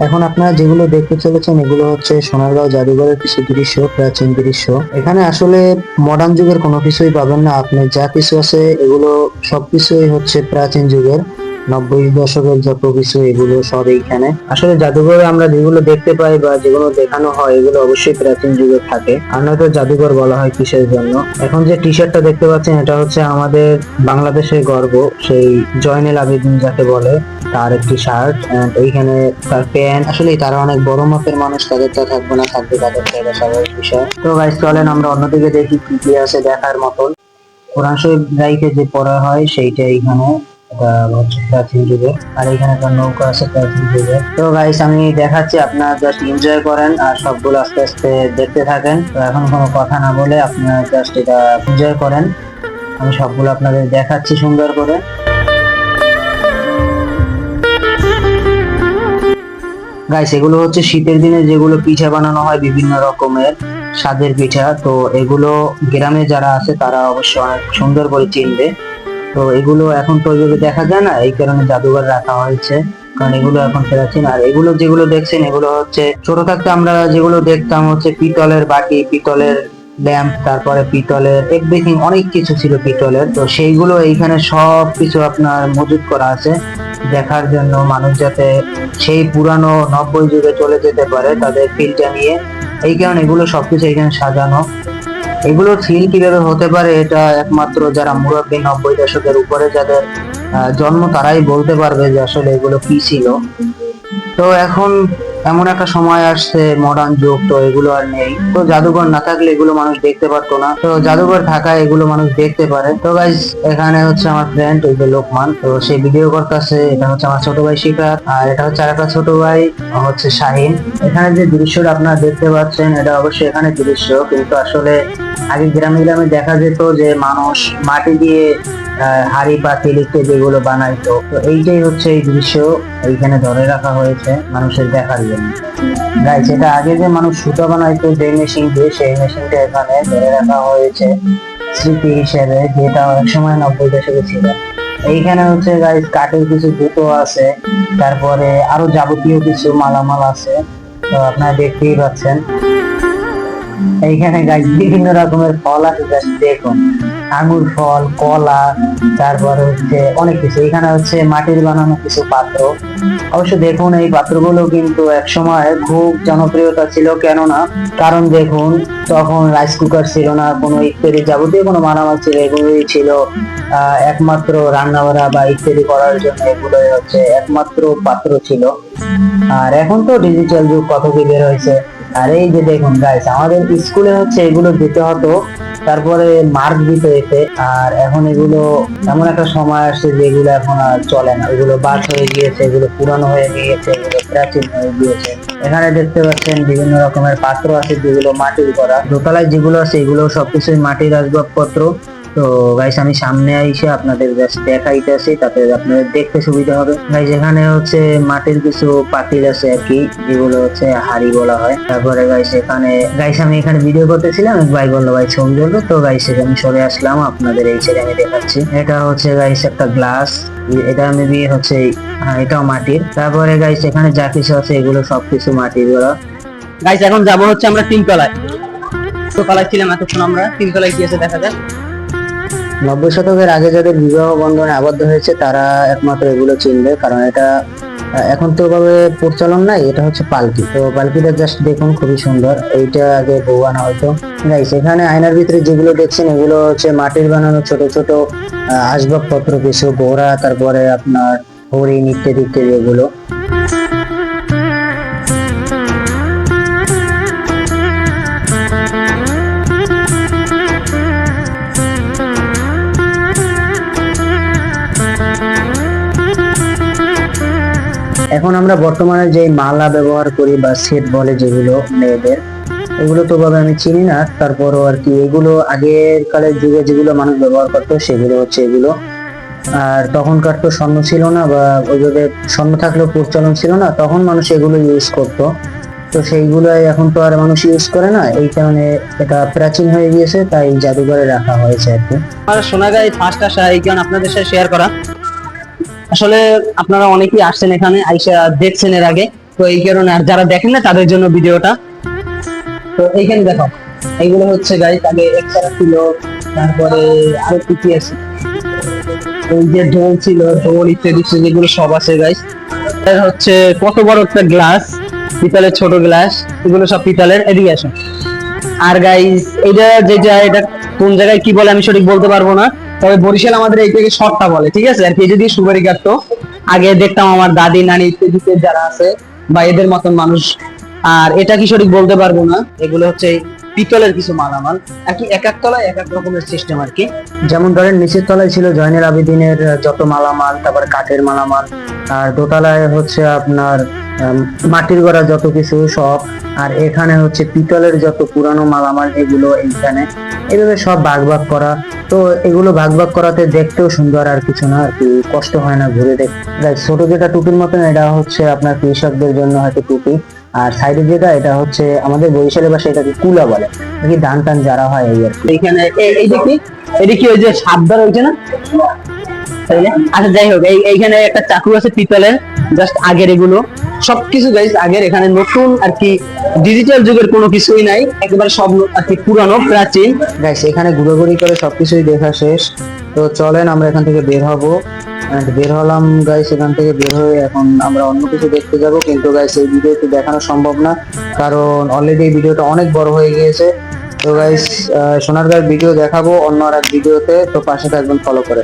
এখন আপনারা যেগুলো দেখতে চলেছেন এগুলো হচ্ছে সোনারগাঁও জাদুঘরের কিছু দৃশ্য, প্রাচীন দৃশ্য। এখানে আসলে মডার্ন যুগের কোনো কিছুই পাবেন না, আপনি যা কিছু আছে এগুলো সবকিছুই হচ্ছে প্রাচীন যুগের। 90 দশকের যত কিছু এগুলো সব এইখানে। আসলে জাদুঘরে আমরা যেগুলো দেখতে পাই বা যেগুলো দেখানো হয় এগুলো অবশ্যই প্রাচীন যুগের থাকে, আর নয়তো জাদুঘর বলা হয় কিসের জন্য। এখন যে টি শার্টটা দেখতে পাচ্ছেন এটা হচ্ছে আমাদের বাংলাদেশের গর্ব, সেই জয়নুল আবেদিন যাকে বলে, তার একটি শার্ট এন্ড এইখানে তার প্যান্ট। আসলে তারা অনেক বড় মাপের মানুষ, তাদের তো থাকবে না, থাকবে তাদের জায়গা, স্বাভাবিক বিষয়। তো গাইস চলেন আমরা অন্যদিকে দেখি কি কি আছে দেখার মতন। কোরআন শরীফ গাইতে যে পড়া হয় সেইটা এইখানে, এটা হচ্ছে প্রাচীন যুগের। আর এখানে একটা নৌকা আছে প্রাচীন যুগের। তো গাইস আমি দেখাচ্ছি, আপনারা জাস্ট এনজয় করেন আর সবগুলো আস্তে আস্তে দেখতে থাকেন। তো এখন কোনো কথা না বলে আপনারা জাস্ট এটা এনজয় করেন, আমি সবগুলো আপনাদের দেখাচ্ছি সুন্দর করে। গাইস এগুলো হচ্ছে শীতের দিনে যেগুলো পিঠা বানানো হয়, বিভিন্ন রকমের স্বাদের পিঠা। তো এগুলো গ্রামে যারা আছে তারা অবশ্যই অনেক সুন্দর করে চিনবে। তো এগুলো এখন তো ওইভাবে দেখা যায় না, এই কারণে জাদুঘর রাখা হয়েছে, কারণ এগুলো এখন প্রাচীন। আর এগুলো যেগুলো দেখছেন এগুলো হচ্ছে ছোট থাকতে আমরা যেগুলো দেখতাম হচ্ছে পিতলের বাটি, পিতলের ল্যাম্প, তারপরে পিতলের এভরিথিং, অনেক কিছু ছিল পিতলের। তো সেইগুলো এইখানে সব কিছু আপনার মজুত করা আছে দেখার জন্য, মানুষ যাতে সেই পুরানো 90 যুগে চলে যেতে পারে তাদের ফিলটা নিয়ে। এই কারণে এগুলো সবকিছু এখানে সাজানো। এগুলোর ফিল কিভাবে হতে পারে এটা একমাত্র যারা মুরব্বী 90 দশকের উপরে যাদের জন্ম তারাই বলতে পারবে যে আসলে এগুলো কি ছিল। তো এখন এমন একটা সময় আসছে, মডার্ন যুগ, তো এগুলো আর নেই। তো জাদুঘর না থাকলে এগুলো মানুষ দেখতে পারতো না, তো জাদুঘর থাকায় এগুলো মানুষ দেখতে পারে। তো গাইস এখানে হচ্ছে আমার ফ্রেন্ড ওই যে লোকমান, তো সে ভিডিও করতেছে। এটা হচ্ছে আমার ছোট ভাই শিকার, আর এটা হচ্ছে আরেকটা ছোট ভাই হচ্ছে শাহিন। এখানে যে দৃশ্যটা আপনারা দেখতে পাচ্ছেন এটা অবশ্যই এখানে দৃশ্য, কিন্তু আসলে আগে গ্রামে গ্রামে দেখা যেত যে মানুষ মাটি দিয়ে হাড়ি পাতিল ইত্যাদি যেগুলো বানাইতো। তো এইটাই হচ্ছে এই দৃশ্য এইখানে ধরে রাখা হয়েছে মানুষের দেখার জন্য। গাইস এটা আগে যে মানুষ সুতা বানাইতো যে মেশিন দিয়ে, সেই মেশিনটা এখানে ধরে রাখা হয়েছে স্মৃতি হিসেবে, যেটা এক সময় 90 দশকে ছিল। এইখানে হচ্ছে গাইস কাঠের কিছু জুতো আছে, তারপরে আরো যাবতীয় কিছু মালামাল আছে, তো আপনারা দেখতেই পাচ্ছেন। এইখানে গাছ বিভিন্ন রকমের ফল আছে, জাস্ট দেখুন, আঙ্গুর ফল, কলা, তারপরে হচ্ছে অনেক কিছু। এখানে হচ্ছে মাটির বানানো কিছু পাত্র। অবশ্য দেখুন এই পাত্রগুলো কিন্তু এক সময় খুব জনপ্রিয়তা ছিল, কেননা কারণ দেখুন তখন রাইস কুকার ছিল না, কোনো ইত্যাদি যাবতীয় কোনো মালামাল ছিল, এগুলোই ছিল একমাত্র রান্না বাড়া বা ইত্যাদি করার জন্য, এগুলোই হচ্ছে একমাত্র পাত্র ছিল। আর এখন তো ডিজিটাল যুগ, কত কি বের হয়েছে। আর এই যে দেখুন গাইস, আমাদের স্কুলে হচ্ছে এগুলো দিতে হতো, তারপরে মার্ক দিতে হইতে। আর এখন এগুলো এমন একটা সময় আসছে যে এগুলো এখন আর চলে না, এগুলো বাদ হয়ে গিয়েছে, এগুলো পুরানো হয়ে গিয়েছে, এগুলো প্রাচীন হয়ে গিয়েছে। এখানে দেখতে পাচ্ছেন বিভিন্ন রকমের পাত্র আছে যেগুলো মাটির করা, দোতলায় যেগুলো আছে এগুলো সবকিছুই মাটির আসবাবপত্র। তো গাইস আমি সামনে এসে আপনাদের জাস্ট দেখাইতেছি, তাতে আপনাদের দেখতে সুবিধা হবে। গাইস এখানে হচ্ছে মাটির কিছু পাতিল আছে আর কি, যেগুলো হচ্ছে হাড়ি বলা হয়। তারপরে গাইস এখানে, গাইস আমি এখানে ভিডিও করতেছিলাম, এক ভাই বললো ভাই ছবি তুলবো, তো গাইস এখানে চলে আসলাম, আপনাদের এই ছেলে আমি দেখাচ্ছি। এটা হচ্ছে গাইস একটা গ্লাস, এটা মেবি হচ্ছে, হ্যাঁ এটাও মাটির। তারপরে গাইস এখানে যা কিছু আছে এগুলো সবকিছু মাটির করা। গাইস এখন যাব হচ্ছে আমরা তিনতলায়। তো তলায় ছিলাম এতক্ষণ, আমরা তিনতলায় কি আছে দেখা যাক। 90 শতকের আগে যাদের বিবাহ বন্ধনে আবদ্ধ হয়েছে তারা একমাত্র এগুলো চিনবে, কারণ এটা এখন তো ভাবে প্রচলন নাই। এটা হচ্ছে পালকি, তো পালকিটা জাস্ট দেখুন খুবই সুন্দর, এইটা আগে বউ আনা হয়তো। গাইস এখানে আয়নার ভিতরে যেগুলো দেখছেন এগুলো হচ্ছে মাটির বানানো ছোট ছোট আসবাবপত্র কিছু, ঘোড়া, তারপরে আপনার হরিণ ইত্যাদি ইত্যাদি এগুলো। এখন আমরা বর্তমানে যে মালা ব্যবহার করি বা সেট বলে যেগুলো মেয়েদের, এগুলো তো ভাবে আমি চিনি না, তারপরও আর কি এগুলো আগের কালের যুগে যেগুলো মানুষ ব্যবহার করতো সেগুলো হচ্ছে এগুলো। আর তখনকার তো স্বর্ণ ছিল না, বা ওইভাবে স্বর্ণ থাকলেও প্রচলন ছিল না, তখন মানুষ এগুলো ইউজ করতো। তো সেইগুলোই এখন তো আর মানুষ ইউজ করে না, এই কারণে এটা প্রাচীন হয়ে গিয়েছে, তাই জাদুঘরে রাখা হয়েছে আর কি। আমার শোনা যায় ফার্স্ট আসা এই কারণ আপনাদের সাথে শেয়ার করা। আসলে আপনারা অনেকেই আসছেন এখানে, আইসা দেখছেন এর আগে, তো এই কারণে আর যারা দেখেন না তাদের জন্য ভিডিওটা। তো এইখানে দেখো এইগুলো হচ্ছে গাইস আগে এক্সট্রা ছিল, তারপরে আরো কি কি আছে, ওই যে ঢোল ছিল, ঢোল ইত্যাদি যেগুলো সব আছে গাইস। হচ্ছে কত বড় একটা গ্লাস, পিতলের ছোট গ্লাস, এগুলো সব পিতলের। এদিকে আসো। আর গাইস এটা যেটা, এটা কোন জায়গায় কি বলে আমি সঠিক বলতে পারবো না, তবে বরিশাল আমাদের এইটাকে শর্টটা বলে, ঠিক আছে। আর কি যদি সুপারি কাটতো আগে দেখতাম আমার দাদি নানি ইত্যাদিতে যারা আছে বা এদের মতন মানুষ। আর এটা কি সঠিক বলতে পারবো না। এগুলো হচ্ছে পিতলের কিছু মালামাল আর কি, এক এক তলায় এক এক রকমের সিস্টেম আর কি। যেমন ধরেন নিচের তলায় ছিল জয়নুল আবেদিনের যত মালামাল, তারপরে কাঠের মালামাল, আর দোতলায় হচ্ছে আপনার মাটির গড়া যত কিছু সব, আর এখানে হচ্ছে পিতলের যত পুরানো মালামাল এগুলো এইখানে এভাবে সব ভাগ ভাগ করা। তো এগুলো ভাগ ভাগ করাতে দেখতেও সুন্দর, আর কিছু না আর কি, কষ্ট হয় না ঘুরে দেখতে। ছোট যেটা টুপির মতন এটা হচ্ছে আপনার কৃষকদের জন্য হয়তো টুপি, আর সাইডে যেটা এটা হচ্ছে আমাদের বরিশালের ভাষায় এটাকে কুলা বলে আর কি, ধান টান যারা হয় এই আর কি। এইখানে এই দেখি, এটা কি ওই যে সাবধান হয়েছে না, তাইলে? আচ্ছা যাই হোক, এইখানে একটা চাকু আছে পিতলের, জাস্ট আগের এগুলো সবকিছু গাইস আগের। এখানে নতুন আর কি ডিজিটাল যুগের কোনো কিছুই নাই, একেবারে সব আর কি পুরানো প্রাচীন। গাইস এখানে ঘুরোঘুরি করে সবকিছুই দেখা শেষ, তো চলেন আমরা এখান থেকে বের হব। বের হলাম গাইস, এখান থেকে বের হয়ে এখন আমরা অন্য কিছু দেখতে যাব, কিন্তু গাইস এই ভিডিওতে দেখানো সম্ভব না, কারণ অলরেডি এই ভিডিওটা অনেক বড় হয়ে গিয়েছে। তো গাইস সোনারগাঁর ভিডিও দেখাবো অন্য আর এক ভিডিওতে, তো পাশে থাকবেন ফলো করে।